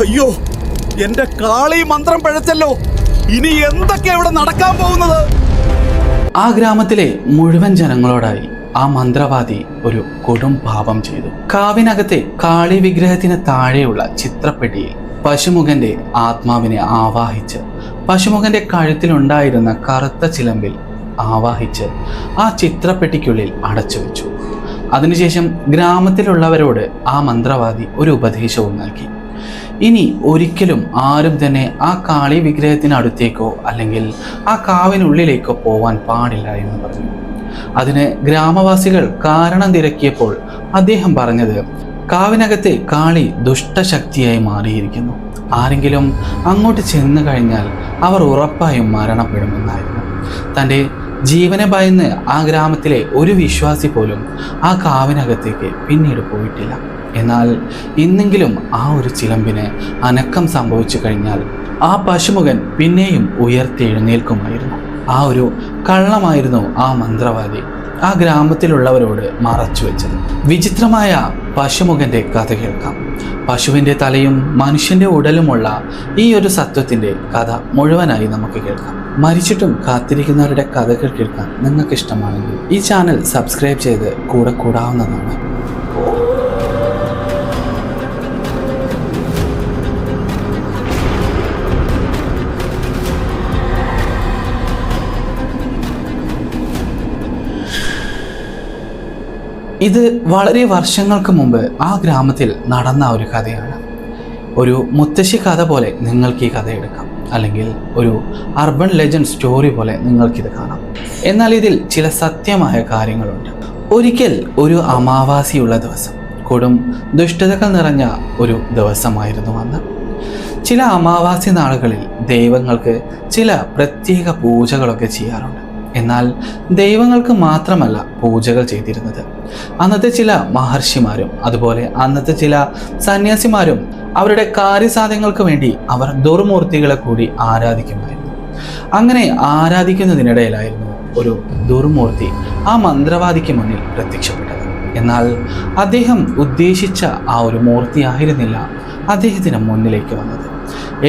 അയ്യോ, എന്റെ കാളി മന്ത്രം പിഴച്ചല്ലോ. ഇനി എന്തൊക്കെയാ ഇവിടെ നടക്കാൻ പോകുന്നത്? ആ ഗ്രാമത്തിലെ മുഴുവൻ ജനങ്ങളോടായി ആ മന്ത്രവാദി ഒരു കൊടും പാപം ചെയ്തു. കാവിനകത്തെ കാളി വിഗ്രഹത്തിന് താഴെയുള്ള ചിത്രപ്പെട്ടിയിൽ പശുമുഖന്റെ ആത്മാവിനെ ആവാഹിച്ച് പശുമുഖന്റെ കഴുത്തിലുണ്ടായിരുന്ന കറുത്ത ചിലമ്പിൽ ആവാഹിച്ച് ആ ചിത്രപ്പെട്ടിക്കുള്ളിൽ അടച്ചു വെച്ചു. അതിനുശേഷം ഗ്രാമത്തിലുള്ളവരോട് ആ മന്ത്രവാദി ഒരു ഉപദേശവും നൽകി. ഇനി ഒരിക്കലും ആരും തന്നെ ആ കാളി വിഗ്രഹത്തിനടുത്തേക്കോ അല്ലെങ്കിൽ ആ കാവിനുള്ളിലേക്കോ പോവാൻ പാടില്ല എന്ന് പറഞ്ഞു. അതിന് ഗ്രാമവാസികൾ കാരണം തിരക്കിയപ്പോൾ അദ്ദേഹം പറഞ്ഞത്, കാവിനകത്തെ കാളി ദുഷ്ടശക്തിയായി മാറിയിരിക്കുന്നു. ആരെങ്കിലും അങ്ങോട്ട് ചെന്നു കഴിഞ്ഞാൽ അവർ ഉറപ്പായും മരണപ്പെടുമെന്നായിരുന്നു. തൻ്റെ ജീവനെ ഭയന്ന് ആ ഗ്രാമത്തിലെ ഒരു വിശ്വാസി പോലും ആ കാവിനകത്തേക്ക് പിന്നീട് പോയിട്ടില്ല. എന്നാൽ ഇന്നെങ്കിലും ആ ഒരു ചിലമ്പിന് അനക്കം സംഭവിച്ചു കഴിഞ്ഞാൽ ആ പശുമുഖൻ പിന്നെയും ഉയർത്തെഴുന്നേൽക്കുമായിരുന്നു. ആ ഒരു കള്ളമായിരുന്നു ആ മന്ത്രവാദി ആ ഗ്രാമത്തിലുള്ളവരോട് മറച്ചു വെച്ചത്. വിചിത്രമായ പശുമുഖന്റെ കഥ കേൾക്കാം. പശുവിൻ്റെ തലയും മനുഷ്യന്റെ ഉടലുമുള്ള ഈ ഒരു സത്വത്തിന്റെ കഥ മുഴുവനായി നമുക്ക് കേൾക്കാം. മരിച്ചിട്ടും കാത്തിരിക്കുന്നവരുടെ കഥകൾ കേൾക്കാൻ നിങ്ങൾക്ക് ഇഷ്ടമാണെങ്കിൽ ഈ ചാനൽ സബ്സ്ക്രൈബ് ചെയ്ത് കൂടെ കൂടാവുന്നതാണ്. ഇത് വളരെ വർഷങ്ങൾക്ക് മുമ്പ് ആ ഗ്രാമത്തിൽ നടന്ന ഒരു കഥയാണ്. ഒരു മുത്തശ്ശി കഥ പോലെ നിങ്ങൾക്ക് ഈ കഥ എടുക്കാം, അല്ലെങ്കിൽ ഒരു അർബൻ ലെജൻഡ് സ്റ്റോറി പോലെ നിങ്ങൾക്കിത് കാണാം. എന്നാൽ ഇതിൽ ചില സത്യമായ കാര്യങ്ങളുണ്ട്. ഒരിക്കൽ ഒരു അമാവാസിയുള്ള ദിവസം, കൊടും ദുഷ്ടതകൾ നിറഞ്ഞ ഒരു ദിവസമായിരുന്നു അന്ന്. ചില അമാവാസി നാളുകളിൽ ദൈവങ്ങൾക്ക് ചില പ്രത്യേക പൂജകളൊക്കെ ചെയ്യാറുണ്ട്. എന്നാൽ ദൈവങ്ങൾക്ക് മാത്രമല്ല പൂജകൾ ചെയ്തിരുന്നത്. അന്നത്തെ ചില മഹർഷിമാരും അതുപോലെ അന്നത്തെ ചില സന്യാസിമാരും അവരുടെ കാര്യസാധ്യങ്ങൾക്ക് വേണ്ടി അവർ ദുർമൂർത്തികളെ കൂടി ആരാധിക്കുമായിരുന്നു. അങ്ങനെ ആരാധിക്കുന്നതിനിടയിലായിരുന്നു ഒരു ദുർമൂർത്തി ആ മന്ത്രവാദിക്ക് മുന്നിൽ പ്രത്യക്ഷപ്പെട്ടത്. എന്നാൽ അദ്ദേഹം ഉദ്ദേശിച്ച ആ ഒരു മൂർത്തിയായിരുന്നില്ല അദ്ദേഹത്തിന് മുന്നിലേക്ക് വന്നത്.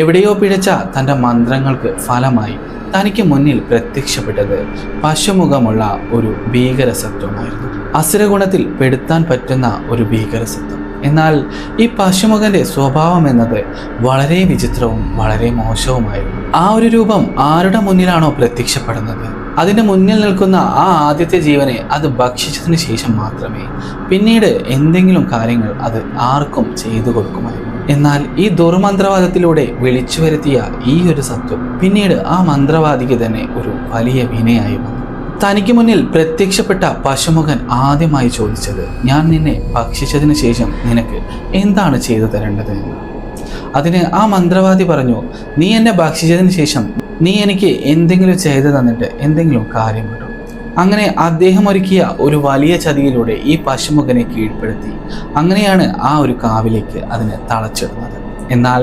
എവിടെയോ പിഴച്ച തൻ്റെ മന്ത്രങ്ങൾക്ക് ഫലമായി തനിക്ക് മുന്നിൽ പ്രത്യക്ഷപ്പെട്ടത് പശുമുഖമുള്ള ഒരു ഭീകരസത്വമായിരുന്നു. അസുരഗുണത്തിൽ പെടുത്താൻ പറ്റുന്ന ഒരു ഭീകരസത്വം. എന്നാൽ ഈ പശുമുഖന്റെ സ്വഭാവം എന്നത് വളരെ വിചിത്രവും വളരെ മോശവുമായിരുന്നു. ആ ഒരു രൂപം ആരുടെ മുന്നിലാണോ പ്രത്യക്ഷപ്പെടുന്നത്, അതിൻ്റെ മുന്നിൽ നിൽക്കുന്ന ആ ആദ്യത്തെ ജീവനെ അത് ഭക്ഷിച്ചതിന് ശേഷം മാത്രമേ പിന്നീട് എന്തെങ്കിലും കാര്യങ്ങൾ അത് ആർക്കും ചെയ്തു കൊടുക്കുമായിരുന്നു. എന്നാൽ ഈ ദുർമന്ത്രവാദത്തിലൂടെ വിളിച്ചു വരുത്തിയ ഈ ഒരു സത്വം പിന്നീട് ആ മന്ത്രവാദിക്ക് തന്നെ ഒരു വലിയ വിനയായി വന്നു. തനിക്ക് മുന്നിൽ പ്രത്യക്ഷപ്പെട്ട പശുമുഖൻ ആദ്യമായി ചോദിച്ചത്, ഞാൻ നിന്നെ ഭക്ഷിച്ചതിന് ശേഷം നിനക്ക് എന്താണ് ചെയ്തു തരേണ്ടത് എന്ന്. അതിന് ആ മന്ത്രവാദി പറഞ്ഞു, നീ എന്നെ ഭക്ഷിച്ചതിന് ശേഷം നീ എനിക്ക് എന്തെങ്കിലും ചെയ്തു തന്നിട്ട് എന്തെങ്കിലും കാര്യമുണ്ടോ? അങ്ങനെ അദ്ദേഹം ഒരുക്കിയ ഒരു വലിയ ചതിയിലൂടെ ഈ പശുമുഖനെ കീഴ്പ്പെടുത്തി അങ്ങനെയാണ് ആ ഒരു കാവിലേക്ക് അതിനെ തളച്ചിടുന്നത്. എന്നാൽ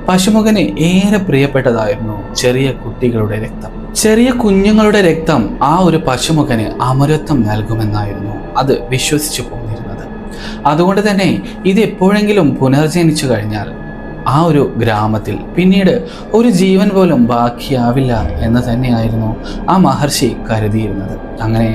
പശുമുഖന് ഏറെ പ്രിയപ്പെട്ടതായിരുന്നു ചെറിയ കുട്ടികളുടെ രക്തം. ചെറിയ കുഞ്ഞുങ്ങളുടെ രക്തം ആ ഒരു പശുമുഖന് അമരത്വം നൽകുമെന്നായിരുന്നു അത് വിശ്വസിച്ചു പോന്നിരുന്നത്. അതുകൊണ്ട് തന്നെ ഇത് എപ്പോഴെങ്കിലും പുനർജനിച്ചു കഴിഞ്ഞാൽ ആ ഒരു ഗ്രാമത്തിൽ പിന്നീട് ഒരു ജീവൻ പോലും ബാക്കിയാവില്ല എന്ന് തന്നെയായിരുന്നു ആ മഹർഷി കരുതിയിരുന്നത്. അങ്ങനെ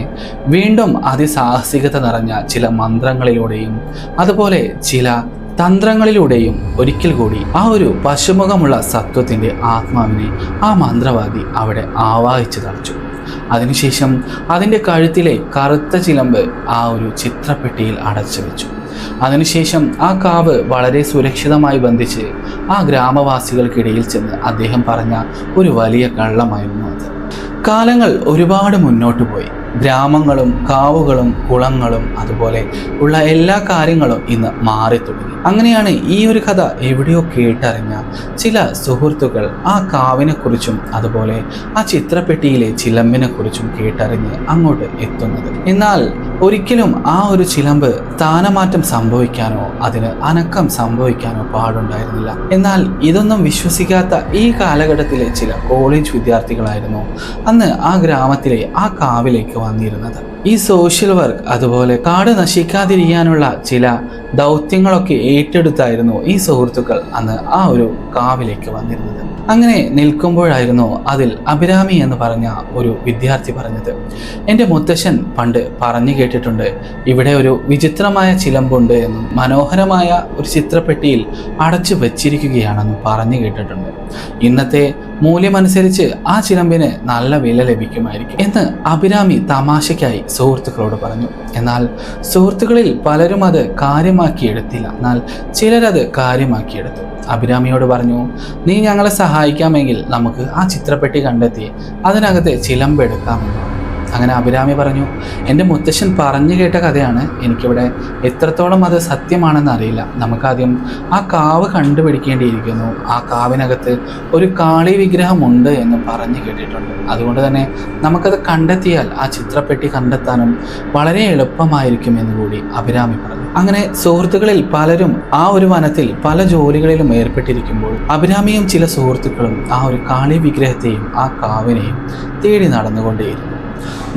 വീണ്ടും അതിസാഹസികത നിറഞ്ഞ ചില മന്ത്രങ്ങളിലൂടെയും അതുപോലെ ചില തന്ത്രങ്ങളിലൂടെയും ഒരിക്കൽ കൂടി ആ ഒരു പശുമുഖമുള്ള സത്വത്തിൻ്റെ ആത്മാവിനെ ആ മന്ത്രവാദി അവിടെ ആവാഹിച്ചു തളച്ചു. അതിനുശേഷം അതിൻ്റെ കഴുത്തിലെ കറുത്ത ചിലമ്പ് ആ ഒരു ചിത്രപ്പെട്ടിയിൽ അടച്ചു വെച്ചു. അതിനുശേഷം ആ കാവ് വളരെ സുരക്ഷിതമായി ബന്ധിച്ച് ആ ഗ്രാമവാസികൾക്കിടയിൽ ചെന്ന് അദ്ദേഹം പറഞ്ഞ ഒരു വലിയ കള്ളമായിരുന്നു അത്. കാലങ്ങൾ ഒരുപാട് മുന്നോട്ട് പോയി. ഗ്രാമങ്ങളും കാവുകളും കുളങ്ങളും അതുപോലെ ഉള്ള എല്ലാ കാര്യങ്ങളും ഇന്ന് മാറി തുടങ്ങി. അങ്ങനെയാണ് ഈ ഒരു കഥ എവിടെയോ കേട്ടറിഞ്ഞ ചില സുഹൃത്തുക്കൾ ആ കാവിനെക്കുറിച്ചും അതുപോലെ ആ ചിത്രപ്പെട്ടിയിലെ ചിലമ്പിനെ കുറിച്ചും കേട്ടറിഞ്ഞ് അങ്ങോട്ട് എത്തുന്നത്. എന്നാൽ ഒരിക്കലും ആ ഒരു ചിലമ്പ് സ്ഥാനമാറ്റം സംഭവിക്കാനോ അതിന് അനക്കം സംഭവിക്കാനോ പാടുണ്ടായിരുന്നില്ല. എന്നാൽ ഇതൊന്നും വിശ്വസിക്കാത്ത ഈ കാലഘട്ടത്തിലെ ചില കോളേജ് വിദ്യാർത്ഥികളായിരുന്നു അന്ന് ആ ഗ്രാമത്തിലെ ആ കാവിലേക്ക് വന്നിരുന്നത്. ഈ സോഷ്യൽ വർക്ക് അതുപോലെ കാട് നശിക്കാതിരിക്കാനുള്ള ചില ദൗത്യങ്ങളൊക്കെ ഏറ്റെടുത്തായിരുന്നു ഈ സുഹൃത്തുക്കൾ അന്ന് ആ ഒരു കാവിലേക്ക് വന്നിരുന്നത്. അങ്ങനെ നിൽക്കുമ്പോഴായിരുന്നു അതിൽ അഭിരാമി എന്ന് പറഞ്ഞ ഒരു വിദ്യാർത്ഥി പറഞ്ഞത്, എൻ്റെ മുത്തശ്ശൻ പണ്ട് പറഞ്ഞു കേട്ടിട്ടുണ്ട് ഇവിടെ ഒരു വിചിത്രമായ ചിലമ്പുണ്ട് എന്നും മനോഹരമായ ഒരു ചിത്രപ്പെട്ടിയിൽ അടച്ചു വച്ചിരിക്കുകയാണെന്നും പറഞ്ഞു കേട്ടിട്ടുണ്ട്. ഇന്നത്തെ മൂല്യമനുസരിച്ച് ആ ചിലമ്പിന് നല്ല വില ലഭിക്കുമായിരിക്കും എന്ന് അഭിരാമി തമാശയ്ക്കായി സുഹൃത്തുക്കളോട് പറഞ്ഞു. എന്നാൽ സുഹൃത്തുക്കളിൽ പലരും അത് കാര്യമാക്കിയെടുത്തില്ല. എന്നാൽ ചിലരത് കാര്യമാക്കിയെടുത്തു. അഭിരാമിയോട് പറഞ്ഞു, നീ ഞങ്ങളെ സഹായിക്കാമെങ്കിൽ നമുക്ക് ആ ചിത്രപ്പെട്ടി കണ്ടെത്തി അതിനകത്ത് ചിലമ്പെടുക്കാമെന്ന് പറഞ്ഞു. അങ്ങനെ അഭിരാമി പറഞ്ഞു, എൻ്റെ മുത്തശ്ശൻ പറഞ്ഞു കേട്ട കഥയാണ്, എനിക്കിവിടെ എത്രത്തോളം അത് സത്യമാണെന്ന് അറിയില്ല. നമുക്കാദ്യം ആ കാവ് കണ്ടുപിടിക്കേണ്ടിയിരിക്കുന്നു. ആ കാവിനകത്ത് ഒരു കാളി വിഗ്രഹമുണ്ട് എന്ന് പറഞ്ഞു കേട്ടിട്ടുണ്ട്. അതുകൊണ്ട് തന്നെ നമുക്കത് കണ്ടെത്തിയാൽ ആ ചിത്രപ്പെട്ടി കണ്ടെത്താനും വളരെ എളുപ്പമായിരിക്കും എന്ന് കൂടി അഭിരാമി പറഞ്ഞു. അങ്ങനെ സുഹൃത്തുക്കളിൽ പലരും ആ ഒരു വനത്തിൽ പല ജോലികളിലും ഏർപ്പെട്ടിരിക്കുമ്പോൾ അഭിരാമിയും ചില സുഹൃത്തുക്കളും ആ ഒരു കാളി വിഗ്രഹത്തെയും ആ കാവിനെയും തേടി നടന്നുകൊണ്ടേയിരുന്നു.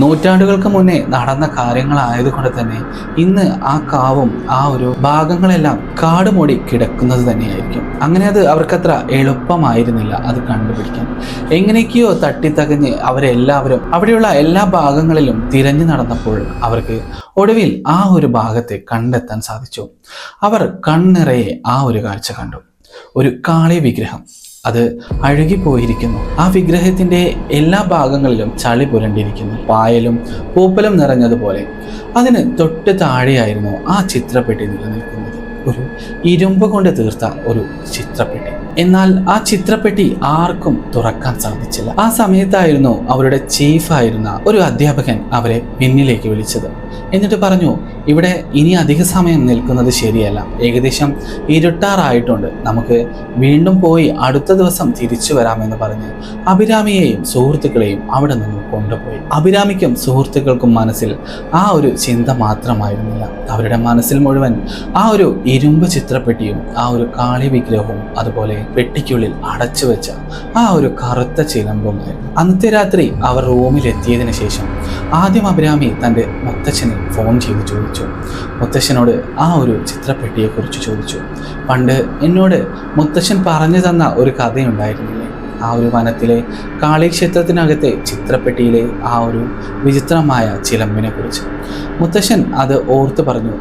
നൂറ്റാണ്ടുകൾക്ക് മുന്നേ നടന്ന കാര്യങ്ങളായതുകൊണ്ട് തന്നെ ഇന്ന് ആ കാവും ആ ഒരു ഭാഗങ്ങളെല്ലാം കാട് മൂടി കിടക്കുന്നത് തന്നെയായിരിക്കും. അങ്ങനെ അത് അവർക്കത്ര എളുപ്പമായിരുന്നില്ല അത് കണ്ടുപിടിക്കാൻ. എങ്ങനെയൊക്കെയോ തട്ടിത്തകഞ്ഞ് അവരെല്ലാവരും അവിടെയുള്ള എല്ലാ ഭാഗങ്ങളിലും തിരഞ്ഞു നടന്നപ്പോൾ അവർക്ക് ഒടുവിൽ ആ ഒരു ഭാഗത്തെ കണ്ടെത്താൻ സാധിച്ചു. അവർ കണ്ണിറയെ ആ ഒരു കാഴ്ച കണ്ടു. ഒരു കാളി വിഗ്രഹം അത് അഴുകിപ്പോയിരിക്കുന്നു. ആ വിഗ്രഹത്തിൻ്റെ എല്ലാ ഭാഗങ്ങളിലും ചളി പുരണ്ടിരിക്കുന്നു, പായലും പൂപ്പലും നിറഞ്ഞതുപോലെ. അതിന് തൊട്ട് താഴെയായിരുന്നു ആ ചിത്രപ്പെട്ടി നിലനിൽക്കുന്നത്, ഒരു ഇരുമ്പ് കൊണ്ട് തീർത്ത ഒരു ചിത്രപ്പെട്ടി. എന്നാൽ ആ ചിത്രപ്പെട്ടി ആർക്കും തുറക്കാൻ സാധിച്ചില്ല. ആ സമയത്തായിരുന്നു അവരുടെ ചീഫായിരുന്ന ഒരു അധ്യാപകൻ അവരെ പിന്നിലേക്ക് വിളിച്ചത്. എന്നിട്ട് പറഞ്ഞു, ഇവിടെ ഇനി അധിക സമയം നിൽക്കുന്നത് ശരിയല്ല, ഏകദേശം ഇരുട്ടാറായിട്ടുണ്ട്, നമുക്ക് വീണ്ടും പോയി അടുത്ത ദിവസം തിരിച്ചു വരാമെന്ന് പറഞ്ഞ് അഭിരാമിയെയും സുഹൃത്തുക്കളെയും അവിടെ നിന്നും കൊണ്ടുപോയി. അഭിരാമിക്കും സുഹൃത്തുക്കൾക്കും മനസ്സിൽ ആ ഒരു ചിന്ത മാത്രമായിരുന്നില്ല. അവരുടെ മനസ്സിൽ മുഴുവൻ ആ ഒരു ഇരുമ്പ് ചിത്രപ്പെട്ടിയും ആ ഒരു കാളി വിഗ്രഹവും അതുപോലെ പെട്ടിക്കുള്ളിൽ അടച്ചു വെച്ച ആ ഒരു കറുത്ത ചിലമ്പുമായിരുന്നു. അന്നത്തെ രാത്രി അവർ റൂമിലെത്തിയതിനു ശേഷം ആദ്യം അഭിരാമി തൻ്റെ മുത്തച്ഛനെ ഫോൺ ചെയ്ത് ചോദിച്ചു. മുത്തശ്ശനോട് ആ ഒരു ചിത്രപ്പെട്ടിയെക്കുറിച്ച് ചോദിച്ചു. പണ്ട് എന്നോട് മുത്തശ്ശൻ പറഞ്ഞു തന്ന ഒരു കഥയുണ്ടായിരുന്നില്ലേ, ആ ഒരു വനത്തിലെ കാളിക്ഷേത്രത്തിനകത്തെ ചിത്രപ്പെട്ടിയിലെ ആ ഒരു വിചിത്രമായ ചിലമ്പിനെ കുറിച്ച്. മുത്തശ്ശൻ അത് ഓർത്ത് പറഞ്ഞു,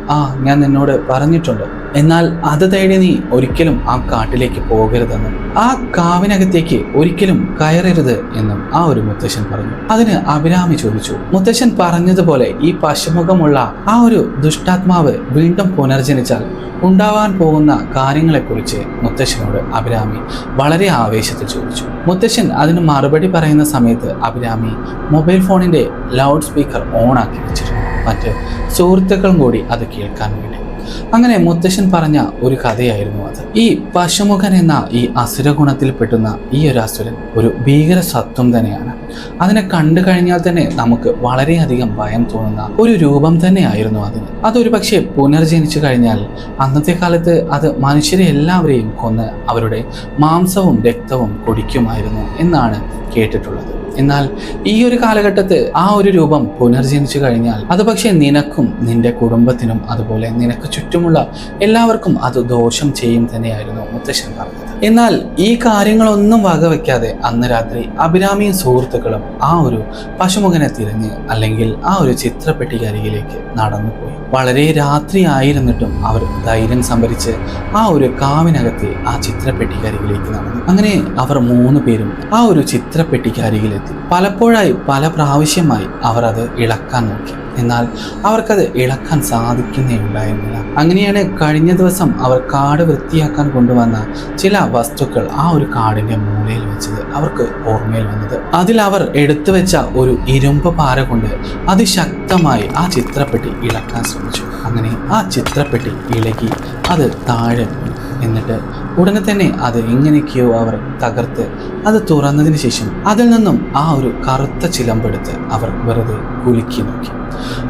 ഞാൻ നിന്നോട് പറഞ്ഞിട്ടുണ്ട്, എന്നാൽ അത് തേടി നീ ഒരിക്കലും ആ കാട്ടിലേക്ക് പോകരുതെന്നും ആ കാവിനകത്തേക്ക് ഒരിക്കലും കയറരുത് എന്നും ആ ഒരു മുത്തശ്ശൻ പറഞ്ഞു. അതിന് അഭിരാമി ചോദിച്ചു, മുത്തശ്ശൻ പറഞ്ഞതുപോലെ ഈ പശുമുഖമുള്ള ആ ഒരു ദുഷ്ടാത്മാവ് വീണ്ടും പുനർജനിച്ചാൽ ഉണ്ടാവാൻ പോകുന്ന കാര്യങ്ങളെക്കുറിച്ച് മുത്തശ്ശനോട് അഭിരാമി വളരെ ആവേശത്തിൽ ചോദിച്ചു. മുത്തശ്ശൻ അതിന് മറുപടി പറയുന്ന സമയത്ത് അഭിരാമി മൊബൈൽ ഫോണിൻ്റെ ലൗഡ് സ്പീക്കർ ഓണാക്കി വെച്ചിരുന്നു, മറ്റ് സുഹൃത്തുക്കളും കൂടി അത് കേൾക്കാൻ വേണ്ടി. അങ്ങനെ മുത്തശ്ശൻ പറഞ്ഞ ഒരു കഥയായിരുന്നു അത്. ഈ പശുമുഖൻ എന്ന ഈ അസുരഗുണത്തിൽ പെട്ടുന്ന ഈ ഒരു അസുരൻ ഒരു ഭീകര സത്വം തന്നെയാണ്. അതിനെ കണ്ടു കഴിഞ്ഞാൽ തന്നെ നമുക്ക് വളരെയധികം ഭയം തോന്നുന്ന ഒരു രൂപം തന്നെയായിരുന്നു അതിന്. അതൊരു പക്ഷേ പുനർജനിച്ചു കഴിഞ്ഞാൽ അന്നത്തെ കാലത്ത് അത് മനുഷ്യരെ എല്ലാവരെയും കൊന്ന് അവരുടെ മാംസവും രക്തവും കുടിക്കുമായിരുന്നു എന്നാണ് കേട്ടിട്ടുള്ളത്. എന്നാൽ ഈ ഒരു കാലഘട്ടത്ത് ആ ഒരു രൂപം പുനർജനിച്ചു കഴിഞ്ഞാൽ അത് പക്ഷേ നിനക്കും നിന്റെ കുടുംബത്തിനും അതുപോലെ നിനക്ക് ചുറ്റുമുള്ള എല്ലാവർക്കും അത് ദോഷം ചെയ്യും തന്നെയായിരുന്നു മുത്തശ്ശൻ പറഞ്ഞത്. എന്നാൽ ഈ കാര്യങ്ങളൊന്നും വകവയ്ക്കാതെ അന്ന് രാത്രി അഭിരാമിയും സുഹൃത്തുക്കളും ആ ഒരു പശുമുഖനെ തിരഞ്ഞ് അല്ലെങ്കിൽ ആ ഒരു ചിത്രപ്പെട്ടിക്കരികിലേക്ക് നടന്നുപോയി. വളരെ രാത്രി ആയിരുന്നിട്ടും അവർ ധൈര്യം സംഭരിച്ച് ആ ഒരു കാവിനകത്തെ ആ ചിത്രപ്പെട്ടിക്കരികിലേക്ക് നടന്നു. അങ്ങനെ അവർ 3 പേരും ആ ഒരു ചിത്രപ്പെട്ടിക്കരികിലെത്തി. പലപ്പോഴായി പല പ്രാവശ്യമായി അവർ അത് ഇളക്കാൻ നോക്കി, എന്നാൽ അവർക്കത് ഇളക്കാൻ സാധിക്കുന്നേ ഉണ്ടായിരുന്നില്ല. അങ്ങനെയാണ് കഴിഞ്ഞ ദിവസം അവർ കാട് വൃത്തിയാക്കാൻ കൊണ്ടുവന്ന ചില വസ്തുക്കൾ ആ ഒരു കാടിന്റെ മൂലയിൽ വെച്ചത് അവർക്ക് ഓർമ്മയിൽ വന്നത്. അതിൽ അവർ എടുത്തു വെച്ച ഒരു ഇരുമ്പ് പാര കൊണ്ട് അതിശക്തമായി ആ ചിത്രപ്പെട്ടി ഇളക്കാൻ ശ്രമിച്ചു. അങ്ങനെ ആ ചിത്രപ്പെട്ടി ഇളകി അത് താഴെ പോയി. എന്നിട്ട് ഉടനെ തന്നെ അത് എങ്ങനെയൊക്കെയോ അവർ തകർത്ത് അത് തുറന്നതിന് ശേഷം അതിൽ നിന്നും ആ ഒരു കറുത്ത ചിലമ്പെടുത്ത് അവർ വെറുതെ കുലുക്കി നോക്കി.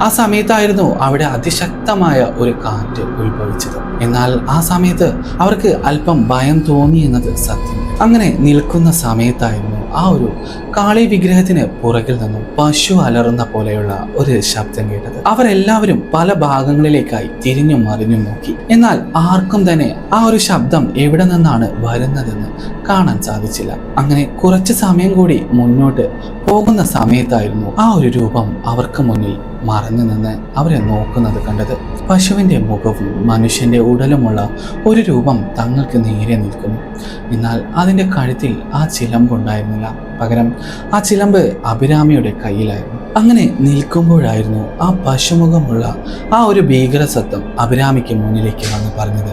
ആ സമയത്തായിരുന്നു അവിടെ അതിശക്തമായ ഒരു കാറ്റ് ഉത്ഭവിച്ചത്. എന്നാൽ ആ സമയത്ത് അവർക്ക് അല്പം ഭയം തോന്നി എന്നത് സത്യം. അങ്ങനെ നിൽക്കുന്ന സമയത്തായിരുന്നു ആ ഒരു കാളി വിഗ്രഹത്തിന് പുറകിൽ നിന്നും പശു അലറുന്ന പോലെയുള്ള ഒരു ശബ്ദം കേട്ടത്. അവരെല്ലാവരും പല ഭാഗങ്ങളിലേക്കായി തിരിഞ്ഞും മറിഞ്ഞും നോക്കി. എന്നാൽ ആർക്കും തന്നെ ആ ഒരു ശബ്ദം എവിടെ നിന്നാണ് വരുന്നതെന്ന് കാണാൻ സാധിച്ചില്ല. അങ്ങനെ കുറച്ച് സമയം കൂടി മുന്നോട്ട് പോകുന്ന സമയത്തായിരുന്നു ആ ഒരു രൂപം അവർക്ക് മുന്നിൽ മറഞ്ഞു നിന്ന് അവരെ നോക്കുന്നത് കണ്ടത്. പശുവിൻ്റെ മുഖവും മനുഷ്യൻ്റെ ഉടലുമുള്ള ഒരു രൂപം തങ്ങൾക്ക് നേരെ നിൽക്കുന്നു. എന്നാൽ അതിൻ്റെ കഴുത്തിൽ ആ ചിലമ്പുണ്ടായിരുന്നില്ല. പകരം ആ ചിലമ്പ് അഭിരാമിയുടെ കയ്യിലായിരുന്നു. അങ്ങനെ നിൽക്കുമ്പോഴായിരുന്നു ആ പശുമുഖമുള്ള ആ ഒരു ഭീകരസത്വം അഭിരാമിക്ക് മുന്നിലേക്ക് വന്ന് പറഞ്ഞത്,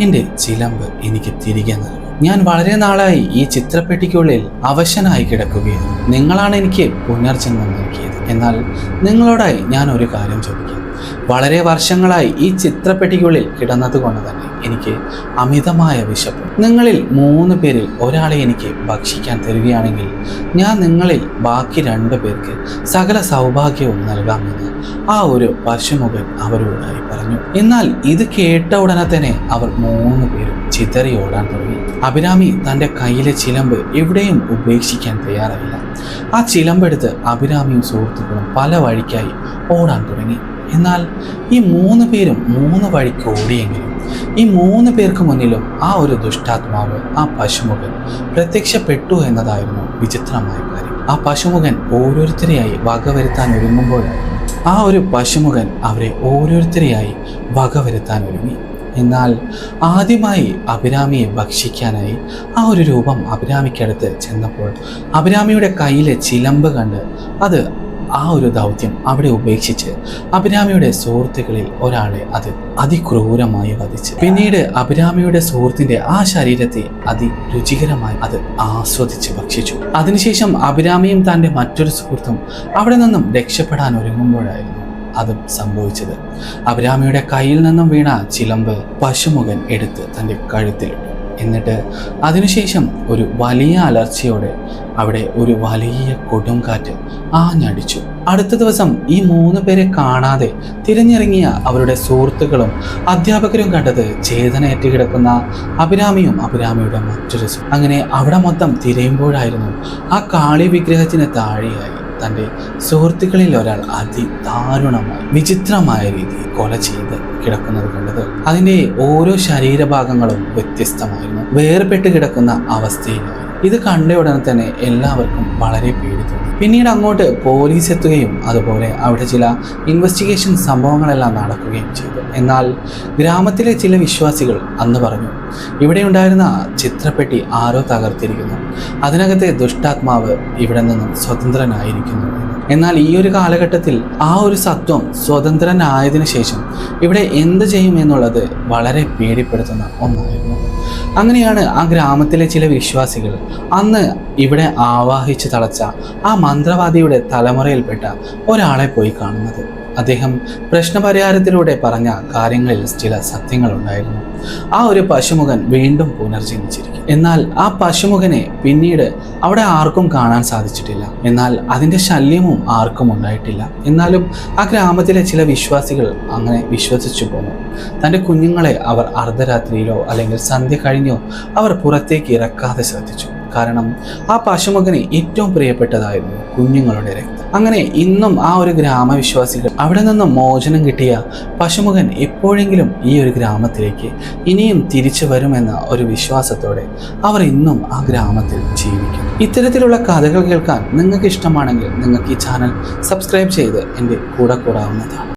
എൻ്റെ ചിലമ്പ് എനിക്ക് തിരികെ നൽകും. ഞാൻ വളരെ നാളായി ഈ ചിത്രപ്പെട്ടിക്കുള്ളിൽ അവശനായി കിടക്കുകയാണ്. നിങ്ങളാണ് എനിക്ക് പുനർജന്മം നൽകിയത്. എന്നാൽ നിങ്ങളോടായി ഞാൻ ഒരു കാര്യം ചോദിക്കാം. വളരെ വർഷങ്ങളായി ഈ ചിത്രപ്പെട്ടിക്കുള്ളിൽ കിടന്നതുകൊണ്ട് തന്നെ എനിക്ക് അമിതമായ വിശപ്പ്. നിങ്ങളിൽ 3 പേരിൽ ഒരാളെ എനിക്ക് ഭക്ഷിക്കാൻ തരികയാണെങ്കിൽ ഞാൻ നിങ്ങളിൽ ബാക്കി 2 പേർക്ക് സകല സൗഭാഗ്യവും നൽകാമെന്ന് ആ ഒരു പശുമുഖൻ അവരോടായി പറഞ്ഞു. എന്നാൽ ഇത് കേട്ട ഉടനെ തന്നെ അവർ 3 പേരും ചിതറി ഓടാൻ തുടങ്ങി. അഭിരാമി തൻ്റെ കയ്യിലെ ചിലമ്പ് എവിടെയും ഉപേക്ഷിക്കാൻ തയ്യാറായില്ല. ആ ചിലമ്പെടുത്ത് അഭിരാമിയും സുഹൃത്തുക്കളും പല വഴിക്കായി ഓടാൻ തുടങ്ങി. എന്നാൽ ഈ 3 പേരും 3 വഴിക്ക് ഓടിയെങ്കിലും ഈ 3 പേർക്ക് മുന്നിലും ആ ഒരു ദുഷ്ടാത്മാവ്, ആ പശുമുഖൻ പ്രത്യക്ഷപ്പെട്ടു എന്നതായിരുന്നു വിചിത്രമായ കാര്യം. ആ പശുമുഖൻ ഓരോരുത്തരെയായി വകവരുത്താൻ ഒരുങ്ങുമ്പോഴായിരുന്നു ആ ഒരു പശുമുഖൻ അവരെ ഓരോരുത്തരെയായി വകവരുത്താൻ ഒരുങ്ങി. എന്നാൽ ആദ്യമായി അഭിരാമിയെ ഭക്ഷിക്കാനായി ആ ഒരു രൂപം അഭിരാമിക്കടുത്ത് ചെന്നപ്പോൾ അഭിരാമിയുടെ കയ്യിലെ ചിലമ്പ് കണ്ട് അത് ആ ഒരു ദൗത്യം അവിടെ ഉപേക്ഷിച്ച് അഭിരാമിയുടെ സുഹൃത്തുക്കളിൽ ഒരാളെ അത് അതിക്രൂരമായി വധിച്ച് പിന്നീട് അഭിരാമിയുടെ സുഹൃത്തിന്റെ ആ ശരീരത്തെ അതിരുചികരമായി അത് ആസ്വദിച്ച് ഭക്ഷിച്ചു. അതിനുശേഷം അഭിരാമിയും തൻ്റെ മറ്റൊരു സുഹൃത്തും അവിടെ നിന്നും രക്ഷപ്പെടാൻ ഒരുങ്ങുമ്പോഴായിരുന്നു അതും സംഭവിച്ചത്. അഭിരാമിയുടെ കയ്യിൽ നിന്നും വീണ ചിലമ്പ് പശുമുഖൻ എടുത്ത് തൻ്റെ കഴുത്തിലിട്ടു. എന്നിട്ട് അതിനുശേഷം ഒരു വലിയ അലർച്ചയോടെ അവിടെ ഒരു വലിയ കൊടുങ്കാറ്റ് ആഞ്ഞടിച്ചു. അടുത്ത ദിവസം ഈ 3 പേരെ കാണാതെ തിരഞ്ഞിറങ്ങിയ അവരുടെ സുഹൃത്തുക്കളും അധ്യാപകരും കണ്ടത് ചേതനയേറ്റ് കിടക്കുന്ന അഭിരാമിയും അഭിരാമിയുടെ മറ്റൊരു അങ്ങനെ അവിടെ മൊത്തം തിരയുമ്പോഴായിരുന്നു ആ കാളി വിഗ്രഹത്തിന് താഴെയായി തൻ്റെ സുഹൃത്തുക്കളിൽ ഒരാൾ അതിദാരുണമായി വിചിത്രമായ രീതിയിൽ കൊല ചെയ്ത് കിടക്കുന്നത് കണ്ടത്. അതിൻ്റെ ഓരോ ശരീരഭാഗങ്ങളും വ്യത്യസ്തമായിരുന്നു, വേർപെട്ട് കിടക്കുന്ന അവസ്ഥയിലായിരുന്നു. ഇത് കണ്ട ഉടനെ തന്നെ എല്ലാവർക്കും വളരെ പേടി തോന്നി. പിന്നീട് അങ്ങോട്ട് പോലീസ് എത്തുകയും അതുപോലെ അവിടെ ചില ഇൻവെസ്റ്റിഗേഷൻ സംഭവങ്ങളെല്ലാം നടക്കുകയും ചെയ്തു. എന്നാൽ ഗ്രാമത്തിലെ ചില വിശ്വാസികൾ അന്ന് പറഞ്ഞു, ഇവിടെ ഉണ്ടായിരുന്ന ചിത്രപ്പെട്ടി ആരോ തകർത്തിരിക്കുന്നു, അതിനകത്തെ ദുഷ്ടാത്മാവ് ഇവിടെ നിന്നും സ്വതന്ത്രനായിരിക്കുന്നു എന്ന്. എന്നാൽ ഈ ഒരു കാലഘട്ടത്തിൽ ആ ഒരു സത്വം സ്വതന്ത്രനായതിനു ശേഷം ഇവിടെ എന്ത് ചെയ്യും എന്നുള്ളത് വളരെ പേടിപ്പെടുത്തുന്ന ഒന്നായിരുന്നു. അങ്ങനെയാണ് ആ ഗ്രാമത്തിലെ ചില വിശ്വാസികൾ അന്ന് ഇവിടെ ആവാഹിച്ച് തളച്ച ആ മന്ത്രവാദിയുടെ തലമുറയിൽപ്പെട്ട ഒരാളെ പോയി കാണുന്നത്. അദ്ദേഹം പ്രശ്നപരിഹാരത്തിലൂടെ പറഞ്ഞ കാര്യങ്ങളിൽ ചില സത്യങ്ങളുണ്ടായിരുന്നു. ആ ഒരു പശുമുഖൻ വീണ്ടും പുനർജനിച്ചിരിക്കും. എന്നാൽ ആ പശുമുഖനെ പിന്നീട് അവിടെ ആർക്കും കാണാൻ സാധിച്ചിട്ടില്ല. എന്നാൽ അതിൻ്റെ ശല്യവും ആർക്കും ഉണ്ടായിട്ടില്ല. എന്നാലും ആ ഗ്രാമത്തിലെ ചില വിശ്വാസികൾ അങ്ങനെ വിശ്വസിച്ചു പോന്നു. തൻ്റെ കുഞ്ഞുങ്ങളെ അവർ അർദ്ധരാത്രിയിലോ അല്ലെങ്കിൽ സന്ധ്യ കഴിഞ്ഞോ അവർ പുറത്തേക്ക് ഇറക്കാതെ ശ്രദ്ധിച്ചു. കാരണം ആ പശുമുഖന് ഏറ്റവും പ്രിയപ്പെട്ടതായിരുന്നു കുഞ്ഞുങ്ങളുടെ രക്തം. അങ്ങനെ ഇന്നും ആ ഒരു ഗ്രാമവിശ്വാസികൾ അവിടെ നിന്ന് മോചനം കിട്ടിയ പശുമുഖൻ എപ്പോഴെങ്കിലും ഈ ഒരു ഗ്രാമത്തിലേക്ക് ഇനിയും തിരിച്ചു വരുമെന്ന ഒരു വിശ്വാസത്തോടെ അവർ ഇന്നും ആ ഗ്രാമത്തിൽ ജീവിക്കുന്നു. ഇത്തരത്തിലുള്ള കഥകൾ കേൾക്കാൻ നിങ്ങൾക്ക് ഇഷ്ടമാണെങ്കിൽ നിങ്ങൾക്ക് ഈ ചാനൽ സബ്സ്ക്രൈബ് ചെയ്ത് എൻ്റെ കൂടെ കൂടാവുന്നതാണ്.